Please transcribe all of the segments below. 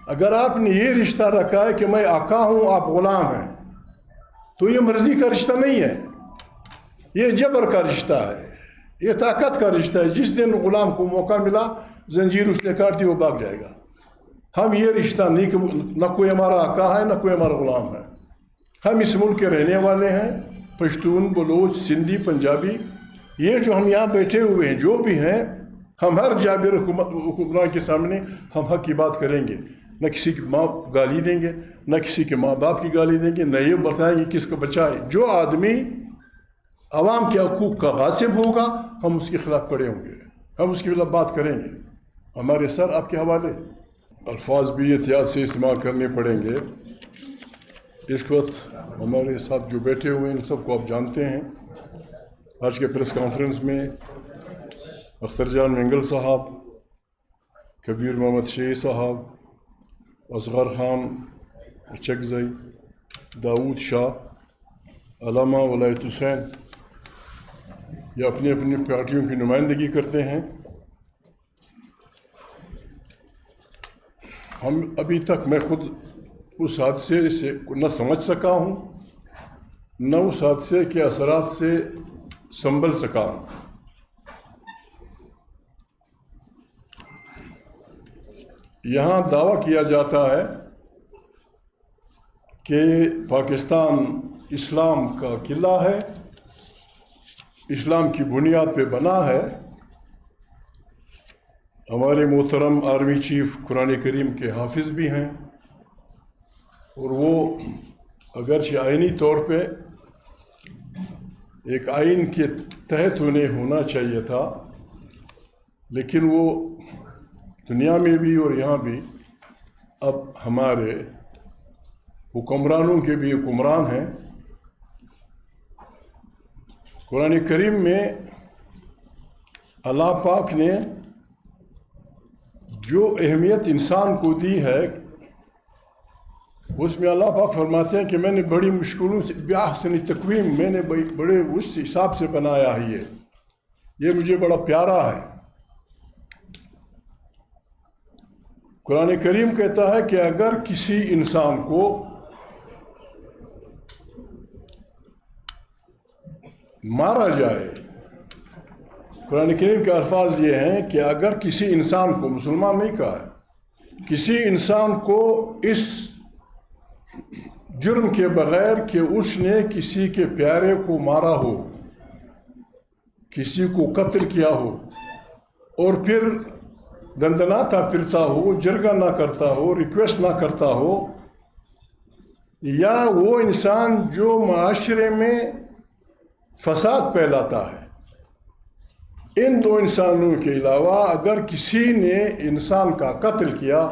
اگر آپ نے یہ رشتہ رکھا ہے کہ میں آقا ہوں آپ غلام ہیں، تو یہ مرضی کا رشتہ نہیں ہے، یہ جبر کا رشتہ ہے، یہ طاقت کا رشتہ ہے۔ جس دن غلام کو موقع ملا زنجیر اس نے کاٹ دی، وہ بھاگ جائے گا۔ ہم یہ رشتہ نہیں کہ نہ کوئی ہمارا آقا ہے نہ کوئی ہمارا غلام ہے۔ ہم اس ملک کے رہنے والے ہیں، پشتون، بلوچ، سندھی، پنجابی، یہ جو ہم یہاں بیٹھے ہوئے ہیں جو بھی ہیں، ہم ہر جابر حکمران کے سامنے ہم حق کی بات کریں گے، نہ کسی کی ماں گالی دیں گے، نہ کسی کے ماں باپ کی گالی دیں گے، نہ یہ بتائیں گے کس کو بچائے۔ جو آدمی عوام کے حقوق کا غاصب ہوگا ہم اس کے خلاف کھڑے ہوں گے، ہم اس کے خلاف بات کریں گے۔ ہمارے سر آپ کے حوالے۔ الفاظ بھی احتیاط سے استعمال کرنے پڑیں گے۔ اس وقت ہمارے ساتھ جو بیٹھے ہوئے ہیں ان سب کو آپ جانتے ہیں۔ آج کے پریس کانفرنس میں اختر جان منگل صاحب، کبیر محمد شیخ صاحب، اصغر خان چکزئی، داؤد شاہ، علامہ ولایت حسین، یہ اپنی اپنی پارٹیوں کی نمائندگی کرتے ہیں۔ ہم ابھی تک میں خود اس حادثے سے نہ سمجھ سکا ہوں، نہ اس حادثے کے اثرات سے سنبھل سکا ہوں۔ یہاں دعویٰ کیا جاتا ہے کہ پاکستان اسلام کا قلعہ ہے، اسلام کی بنیاد پہ بنا ہے۔ ہمارے محترم آرمی چیف قرآن کریم کے حافظ بھی ہیں، اور وہ اگرچہ آئینی طور پہ ایک آئین کے تحت انہیں ہونا چاہیے تھا، لیکن وہ دنیا میں بھی اور یہاں بھی اب ہمارے حکمرانوں کے بھی حکمران ہیں۔ قرآن کریم میں اللہ پاک نے جو اہمیت انسان کو دی ہے، اس میں اللہ پاک فرماتے ہیں کہ میں نے بڑی مشکلوں سے بِأَحْسَنِ تقویم، میں نے بڑے اس حساب سے بنایا ہے، یہ مجھے بڑا پیارا ہے۔ قرآن کریم کہتا ہے کہ اگر کسی انسان کو مارا جائے، قرآن کریم کے الفاظ یہ ہیں کہ اگر کسی انسان کو، مسلمان نہیں کہا ہے، کسی انسان کو اس جرم کے بغیر کہ اس نے کسی کے پیارے کو مارا ہو، کسی کو قتل کیا ہو، اور پھر دندناتا پھرتا ہو، جرگہ نہ کرتا ہو، ریکویسٹ نہ کرتا ہو، یا وہ انسان جو معاشرے میں فساد پھیلاتا ہے، ان دو انسانوں کے علاوہ اگر کسی نے انسان کا قتل کیا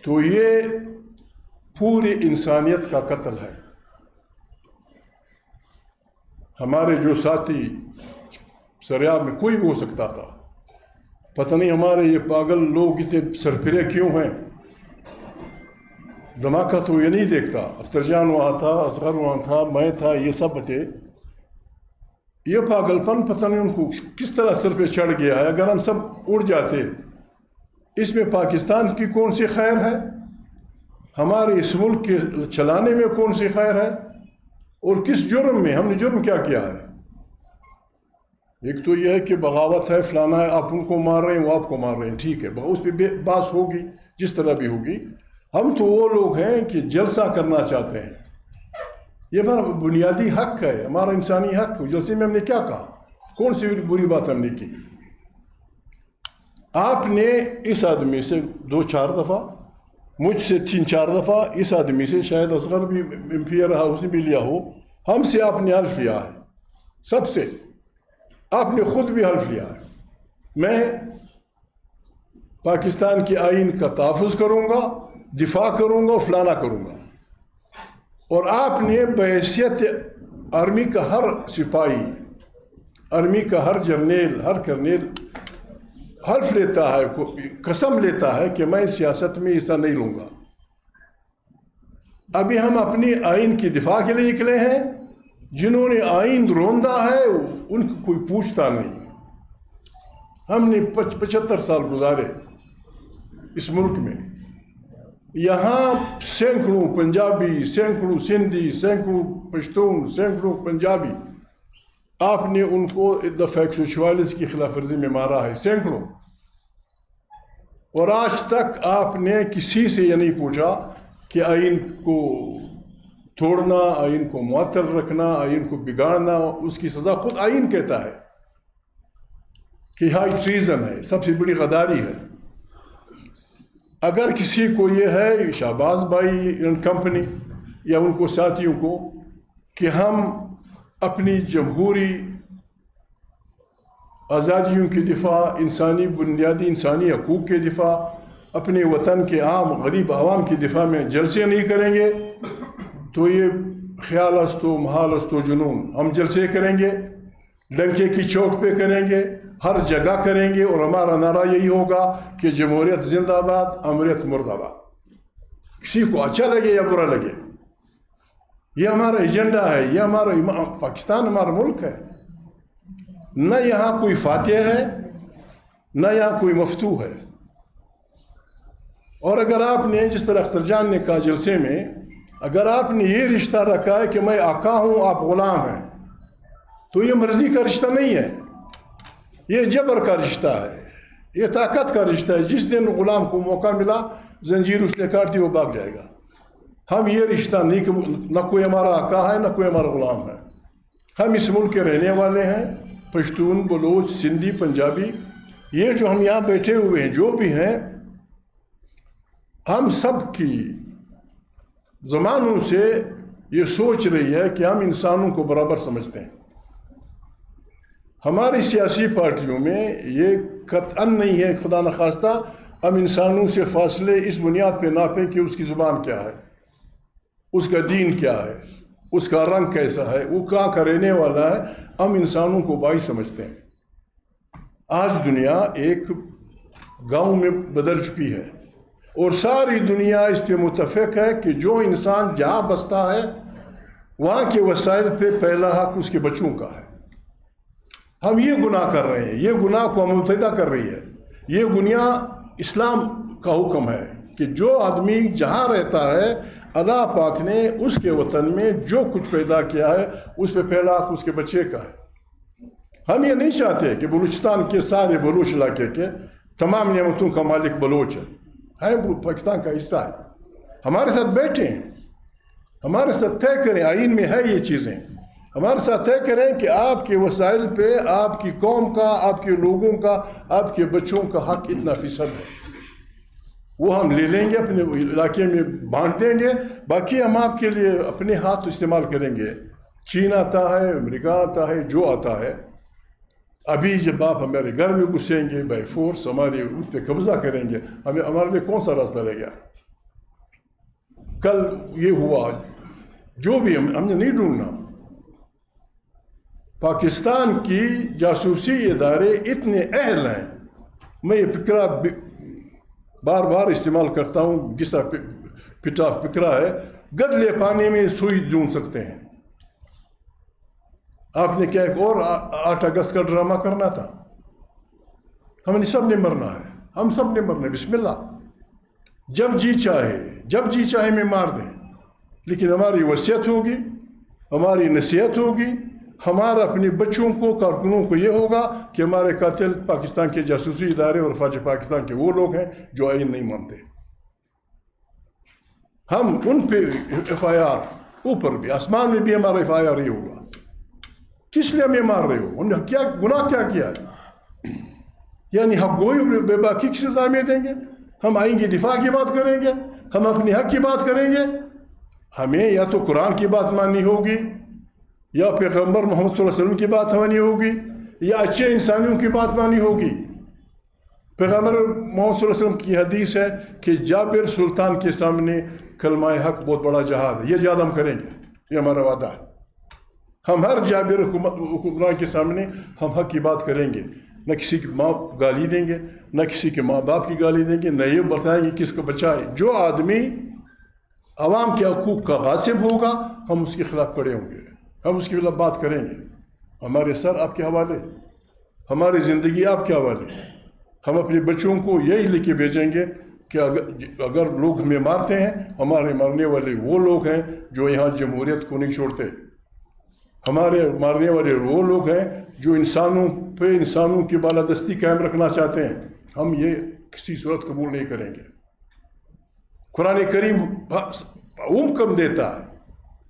تو یہ پوری انسانیت کا قتل ہے۔ ہمارے جو ساتھی سریاب میں کوئی بھی ہو سکتا تھا، پتہ نہیں ہمارے یہ پاگل لوگ اتنے سرپھرے کیوں ہیں، دھماکہ تو یہ نہیں دیکھتا۔ اختر جان وہاں تھا، اصغر وہاں تھا، میں تھا، یہ سب تھے۔ یہ پاگل پن پتہ نہیں ان کو کس طرح سر پہ چڑھ گیا ہے۔ اگر ہم سب اڑ جاتے، اس میں پاکستان کی کون سی خیر ہے؟ ہمارے اس ملک کے چلانے میں کون سی خیر ہے؟ اور کس جرم میں؟ ہم نے جرم کیا کیا ہے؟ ایک تو یہ ہے کہ بغاوت ہے، فلانا ہے، آپ ان کو مار رہے ہیں، وہ آپ کو مار رہے ہیں، ٹھیک ہے، اس پہ بحث ہوگی جس طرح بھی ہوگی۔ ہم تو وہ لوگ ہیں کہ جلسہ کرنا چاہتے ہیں، یہ ہمارا بنیادی حق ہے، ہمارا انسانی حق۔ جلسے میں ہم نے کیا کہا؟ کون سی بری بات ہم نے کی؟ آپ نے اس آدمی سے 2-4 دفعہ، مجھ سے 3-4 دفعہ، اس آدمی سے شاید اصغر بھی MP رہا، اس نے بھی لیا ہو، ہم سے آپ نے حلف لیا ہے، سب سے آپ نے خود بھی حلف لیا ہے، میں پاکستان کے آئین کا تحفظ کروں گا، دفاع کروں گا اور فلانا کروں گا۔ اور آپ نے بحیثیت آرمی کا ہر سپاہی، آرمی کا ہر جرنیل، ہر کرنیل حلف لیتا ہے، قسم لیتا ہے کہ میں سیاست میں حصہ نہیں لوں گا۔ ابھی ہم اپنی آئین کی دفاع کے لیے نکلے ہیں، جنہوں نے آئین روندا ہے ان کو کوئی پوچھتا نہیں۔ ہم نے 75 سال گزارے اس ملک میں، یہاں سینکڑوں پنجابی، سینکڑوں سندھی، سینکڑوں پشتون، سینکڑوں پنجابی، آپ نے ان کو دفعہ 144 کی خلاف ورزی میں مارا ہے، سینکڑوں. اور آج تک آپ نے کسی سے یہ نہیں پوچھا کہ آئین کو توڑنا، آئین کو معطل رکھنا، آئین کو بگاڑنا، اس کی سزا خود آئین کہتا ہے کہ ہائی ٹریزن ہے، سب سے بڑی غداری ہے. اگر کسی کو یہ ہے، شہباز بھائی اینڈ کمپنی یا ان کو ساتھیوں کو، کہ ہم اپنی جمہوری آزادیوں کے دفاع، انسانی بنیادی انسانی حقوق کے دفاع، اپنے وطن کے عام غریب عوام کی دفاع میں جلسے نہیں کریں گے تو یہ خیال است و محال است و جنون. ہم جلسے کریں گے، ڈنکے کی چوٹ پہ کریں گے، ہر جگہ کریں گے، اور ہمارا نعرہ یہی ہوگا کہ جمہوریت زندہ باد، امریت مرد آباد. کسی کو اچھا لگے یا برا لگے، یہ ہمارا ایجنڈا ہے، یہ ہمارا پاکستان ہمارا ملک ہے. نہ یہاں کوئی فاتح ہے، نہ یہاں کوئی مفتوح ہے. اور اگر آپ نے، جس طرح اختر جان نے کہا جلسے میں، اگر آپ نے یہ رشتہ رکھا ہے کہ میں آقا ہوں آپ غلام ہیں، تو یہ مرضی کا رشتہ نہیں ہے، یہ جبر کا رشتہ ہے، یہ طاقت کا رشتہ ہے. جس دن غلام کو موقع ملا، زنجیر اس نے کاٹ دی، وہ بھاگ جائے گا. ہم یہ رشتہ نہیں، نہ کوئی ہمارا آقا ہے، نہ کوئی ہمارا غلام ہے. ہم اس ملک کے رہنے والے ہیں، پشتون، بلوچ، سندھی، پنجابی، یہ جو ہم یہاں بیٹھے ہوئے ہیں، جو بھی ہیں، ہم سب کی زمانوں سے یہ سوچ رہی ہے کہ ہم انسانوں کو برابر سمجھتے ہیں. ہماری سیاسی پارٹیوں میں یہ قطعاً نہیں ہے خدا نخواستہ ہم انسانوں سے فاصلے اس بنیاد پہ ناپیں کہ اس کی زبان کیا ہے، اس کا دین کیا ہے، اس کا رنگ کیسا ہے، وہ کہاں کا رہنے والا ہے. ہم انسانوں کو بھائی سمجھتے ہیں. آج دنیا ایک گاؤں میں بدل چکی ہے، اور ساری دنیا اس پہ متفق ہے کہ جو انسان جہاں بستا ہے وہاں کے وسائل پہ پہلا حق اس کے بچوں کا ہے. ہم یہ گناہ کر رہے ہیں، یہ گناہ کو مبتلا کر رہی ہے. یہ گناہ اسلام کا حکم ہے کہ جو آدمی جہاں رہتا ہے، اللہ پاک نے اس کے وطن میں جو کچھ پیدا کیا ہے اس پہ پہلا حق اس کے بچے کا ہے. ہم یہ نہیں چاہتے کہ بلوچستان کے سارے بلوچ علاقے کے تمام نعمتوں کا مالک بلوچ ہے، وہ پاکستان کا حصہ ہے. ہمارے ساتھ بیٹھے ہیں، ہمارے ساتھ طے کریں، آئین میں ہے یہ چیزیں، ہمارے ساتھ طے کریں کہ آپ کے وسائل پہ آپ کی قوم کا، آپ کے لوگوں کا، آپ کے بچوں کا حق اتنا فیصد ہے. وہ ہم لے لیں گے، اپنے علاقے میں بانٹ دیں گے، باقی ہم آپ کے لیے اپنے ہاتھ استعمال کریں گے. چین آتا ہے، امریکہ آتا ہے، جو آتا ہے. ابھی جب آپ ہمارے گھر میں گھسیں گے بائی فورس، ہمارے اس پہ قبضہ کریں گے، ہمارے لیے کون سا راستہ رہ گیا؟ کل یہ ہوا، جو بھی ہم نے نہیں ڈھونڈنا. پاکستان کی جاسوسی ادارے اتنے اہل ہیں، میں یہ فکرہ بار بار استعمال کرتا ہوں، گسا پٹا فکرہ ہے، گدلے پانی میں سوئی ڈھونڈ سکتے ہیں. آپ نے کیا ایک اور 8 اگست کا ڈرامہ کرنا تھا؟ ہم نے سب نے مرنا ہے، ہم سب نے مرنا ہے، بسم اللہ. جب جی چاہے میں مار دیں، لیکن ہماری وصیت ہوگی، ہماری نصیحت ہوگی، ہمارا اپنے بچوں کو، کارکنوں کو یہ ہوگا کہ ہمارے قاتل پاکستان کے جاسوسی ادارے اور فوج پاکستان کے وہ لوگ ہیں جو آئین نہیں مانتے. ہم ان پہ FIR، اوپر بھی آسمان میں بھی ہمارا FIR ہی ہوگا. کس لیے ہمیں مار رہے ہو؟ انہوں نے کیا گناہ کیا ہے؟ یعنی حق گوئی بے باکی کی سزا میں دیں گے؟ ہم آئین کی دفاع کی بات کریں گے؟ ہم اپنے حق کی بات کریں گے؟ ہمیں یا تو قرآن کی بات ماننی ہوگی، یا پیغمبر محمد صلی اللہ علیہ وسلم کی بات ماننی ہوگی، یا اچھے انسانیوں کی بات ماننی ہوگی. پیغمبر محمد صلی اللہ علیہ وسلم کی حدیث ہے کہ جابر سلطان کے سامنے کلمہ حق بہت بڑا جہاد ہے. یہ جہاد ہم کریں گے، یہ ہمارا وعدہ ہے. ہم ہر جابر حکمران کے سامنے ہم حق کی بات کریں گے، نہ کسی کی ماں گالی دیں گے، نہ کسی کے ماں باپ کی گالی دیں گے، نہ یہ بتائیں گے کس کو بچائے. جو آدمی عوام کے حقوق کا غاصب ہوگا ہم اس کے خلاف کھڑے ہوں گے، ہم اس کے خلاف بات کریں گے. ہمارے سر آپ کے حوالے، ہماری زندگی آپ کے حوالے. ہم اپنے بچوں کو یہی لکھ کے بھیجیں گے کہ اگر لوگ ہمیں مارتے ہیں، ہمارے مرنے والے وہ لوگ ہیں جو یہاں جمہوریت کو نہیں چھوڑتے، ہمارے مارنے والے وہ لوگ ہیں جو انسانوں پہ انسانوں کی بالادستی قائم رکھنا چاہتے ہیں. ہم یہ کسی صورت قبول نہیں کریں گے. قرآن کریم حکم دیتا ہے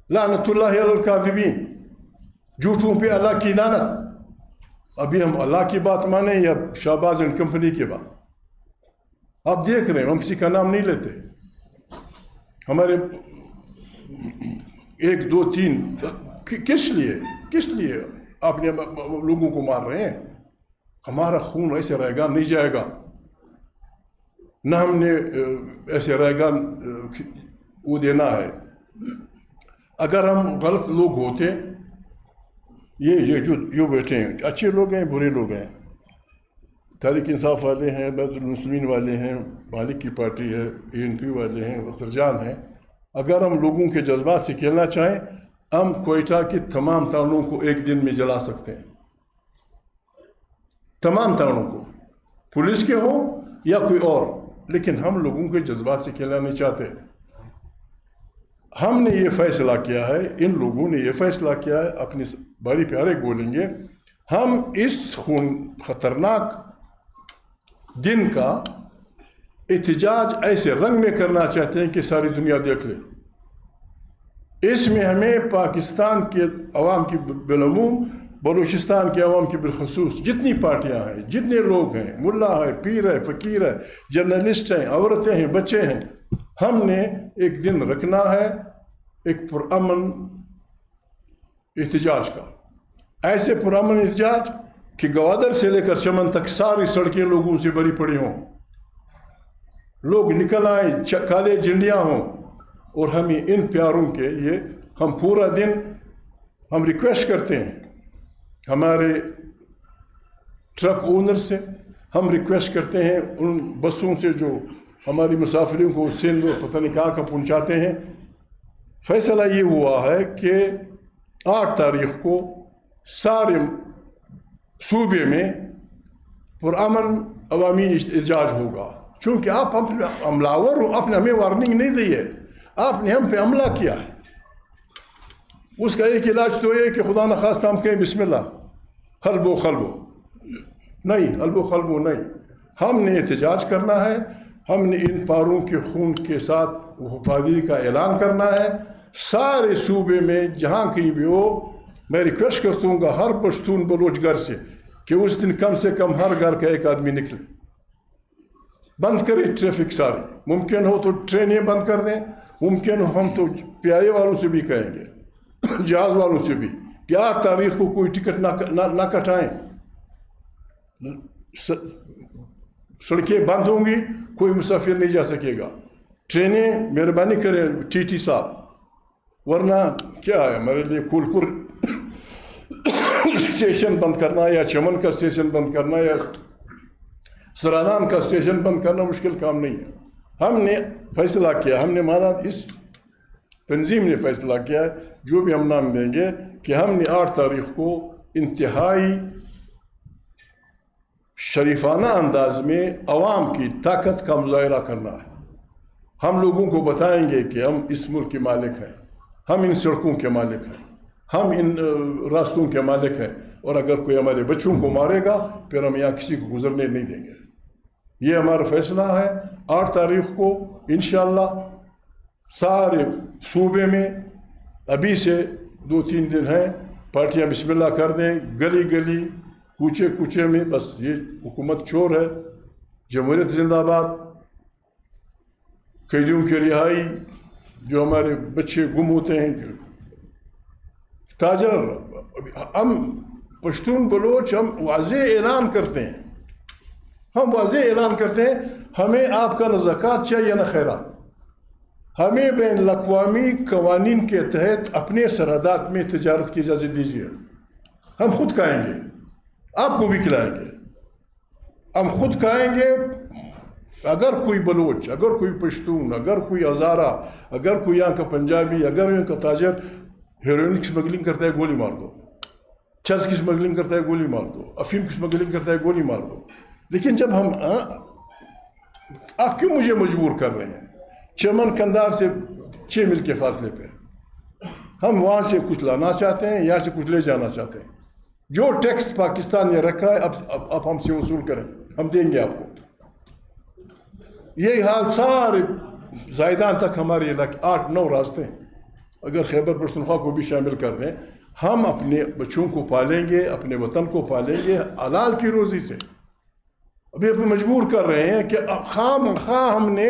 لعنت اللہ علی الکاذبین، جھوٹوں پہ اللہ کی لعنت. ابھی ہم اللہ کی بات مانیں یا شہباز اینڈ کمپنی کی بات؟ آپ دیکھ رہے ہیں ہم کسی کا نام نہیں لیتے. ہمارے 1 2 3 کس لیے آپ نے لوگوں کو مار رہے ہیں؟ ہمارا خون ایسے رہے گا نہیں جائے گا، نہ ہم نے ایسے رہے گا وہ دینا ہے. اگر ہم غلط لوگ ہوتے، یہ جو بیٹھے ہیں اچھے لوگ ہیں برے لوگ ہیں، تحریک انصاف والے ہیں، بیت المسلمین والے ہیں، مالک کی پارٹی ہے، ANP والے ہیں، اختر جان ہیں. اگر ہم لوگوں کے جذبات سے کھیلنا چاہیں، ہم کوئٹہ کی تمام تانوں کو ایک دن میں جلا سکتے ہیں. تمام تانوں کو، پولیس کے ہوں یا کوئی اور. لیکن ہم لوگوں کے جذبات سے کھیلنا نہیں چاہتے. ہم نے یہ فیصلہ کیا ہے، ان لوگوں نے یہ فیصلہ کیا ہے، اپنی باری پیارے بولیں گے، ہم اس خطرناک دن کا احتجاج ایسے رنگ میں کرنا چاہتے ہیں کہ ساری دنیا دیکھ لے. اس میں ہمیں پاکستان کے عوام کی بالعموم، بلوچستان کے عوام کی بالخصوص جتنی پارٹیاں ہیں، جتنے لوگ ہیں، ملا ہے، پیر ہے، فقیر ہے، جرنلسٹ ہیں، عورتیں ہیں، بچے ہیں، ہم نے ایک دن رکھنا ہے ایک پرامن احتجاج کا. ایسے پرامن احتجاج کہ گوادر سے لے کر چمن تک ساری سڑکیں لوگوں سے بھری پڑی ہوں، لوگ نکل آئیں، کالے جھنڈیاں ہوں. اور ہمیں ان پیاروں کے لیے ہم پورا دن ہم ریکویسٹ کرتے ہیں ہمارے ٹرک اونر سے، ہم ریکویسٹ کرتے ہیں ان بسوں سے جو ہماری مسافروں کو سندھ اور پتہ نہیں کہاں کا پہنچاتے ہیں. فیصلہ یہ ہوا ہے کہ 8 تاریخ کو سارے صوبے میں پرامن عوامی احتجاج ہوگا. چونکہ آپ حملہ ہو، آپ نے ہمیں وارننگ نہیں دی ہے، آپ نے ہم پہ حملہ کیا ہے. اس کا ایک علاج تو یہ کہ خدا نخواستہ ہم کہیں بسم اللہ، حلب و خلبو نہیں، حلب و خلبو نہیں. ہم نے احتجاج کرنا ہے، ہم نے ان پاروں کے خون کے ساتھ وفاداری کا اعلان کرنا ہے. سارے صوبے میں جہاں کہیں بھی ہو، میں ریکویسٹ کرتا ہوں گا ہر پشتون بلوچ گھر سے کہ اس دن کم سے کم ہر گھر کا ایک آدمی نکلے. بند کریں ٹریفک ساری، ممکن ہو تو ٹرینیں بند کر دیں، ممکن ہو ہم تو پیادے والوں سے بھی کہیں گے، جہاز والوں سے بھی، کہ 8 تاریخ کو کوئی ٹکٹ نہ کٹائیں. سڑکیں بند ہوں گی، کوئی مسافر نہیں جا سکے گا. ٹرینیں مہربانی کریں TT صاحب، ورنہ کیا ہے ہمارے لیے کولپور اسٹیشن بند کرنا یا چمن کا اسٹیشن بند کرنا یا سرانان کا اسٹیشن بند کرنا مشکل کام نہیں ہے. ہم نے فیصلہ کیا، ہم نے مانا، اس تنظیم نے فیصلہ کیا ہے، جو بھی ہم نام دیں گے، کہ ہم نے 8 تاریخ کو انتہائی شریفانہ انداز میں عوام کی طاقت کا مظاہرہ کرنا ہے. ہم لوگوں کو بتائیں گے کہ ہم اس ملک کے مالک ہیں، ہم ان سڑکوں کے مالک ہیں، ہم ان راستوں کے مالک ہیں، اور اگر کوئی ہمارے بچوں کو مارے گا پھر ہم یہاں کسی کو گزرنے نہیں دیں گے. یہ ہمارا فیصلہ ہے. 8 تاریخ کو انشاءاللہ سارے صوبے میں، ابھی سے 2-3 دن ہیں، پارٹیاں بسم اللہ کر دیں، گلی گلی کوچے کوچے میں. بس یہ حکومت چور ہے، جمہوریت زندہ باد، قیدیوں کی رہائی، جو ہمارے بچے گم ہوتے ہیں، جو تاجر. ہم پشتون بلوچ ہم واضح اعلان کرتے ہیں، ہمیں آپ کا نہ زکوٰۃ چاہیے نہ خیرات. ہمیں بین الاقوامی قوانین کے تحت اپنے سرحدات میں تجارت کی اجازت دیجیے. ہم خود کھائیں گے، آپ کو بھی کھلائیں گے. ہم خود کھائیں گے. اگر کوئی بلوچ، اگر کوئی پشتون، اگر کوئی ہزارہ، اگر کوئی یہاں کا پنجابی، اگر یہاں کا تاجر ہیروئن کی سمگلنگ کرتا ہے، گولی مار دو. چرس کی سمگلنگ کرتا ہے، گولی مار دو. افیم کی سمگلنگ کرتا ہے، گولی مار دو. لیکن جب ہم آپ کیوں مجھے مجبور کر رہے ہیں؟ چمن کندھار سے 6 میل کے فاصلے پہ ہم وہاں سے کچھ لانا چاہتے ہیں، یہاں سے کچھ لے جانا چاہتے ہیں. جو ٹیکس پاکستان نے رکھا ہے اب ہم سے وصول کریں، ہم دیں گے آپ کو. یہی حال سارے زائدان تک ہمارے علاقے 8-9 راستے ہیں. اگر خیبر پختونخوا کو بھی شامل کر دیں، ہم اپنے بچوں کو پالیں گے، اپنے وطن کو پالیں گے حلال کی روزی سے. ابھی مجبور کر رہے ہیں کہ خواہ ہم نے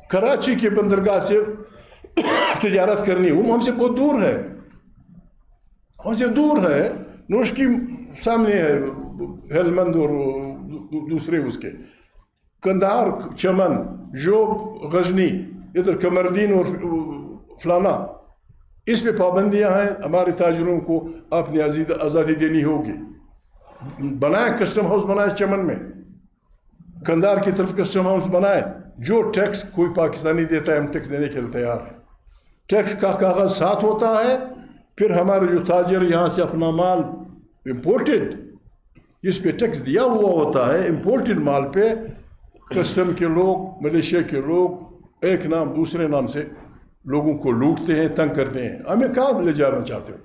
کراچی کے بندرگاہ سے تجارت کرنی ہو، ہم سے بہت دور ہے، ہم سے دور ہے. نوش کی سامنے ہے، ہیلمند اور دوسرے اس کے کندھار، چمن، جوب، غزنی، ادھر قمردین اور فلانا، اس پہ پابندیاں ہیں. ہمارے تاجروں کو اپنی آزادی دینی ہوگی. بنائیں کسٹم ہاؤس، بنائیں چمن میں، کندھار کی طرف کسٹم ہاؤس بنائیں. جو ٹیکس کوئی پاکستانی دیتا ہے ہم ٹیکس دینے کے لیے تیار ہیں. ٹیکس کا کاغذ ساتھ ہوتا ہے. پھر ہمارے جو تاجر یہاں سے اپنا مال امپورٹڈ، جس پہ ٹیکس دیا ہوا ہوتا ہے، امپورٹڈ مال پہ کسٹم کے لوگ، ملیشیا کے لوگ ایک نام دوسرے نام سے لوگوں کو لوٹتے ہیں، تنگ کرتے ہیں. ہمیں کہاں لے جانا چاہتے ہو؟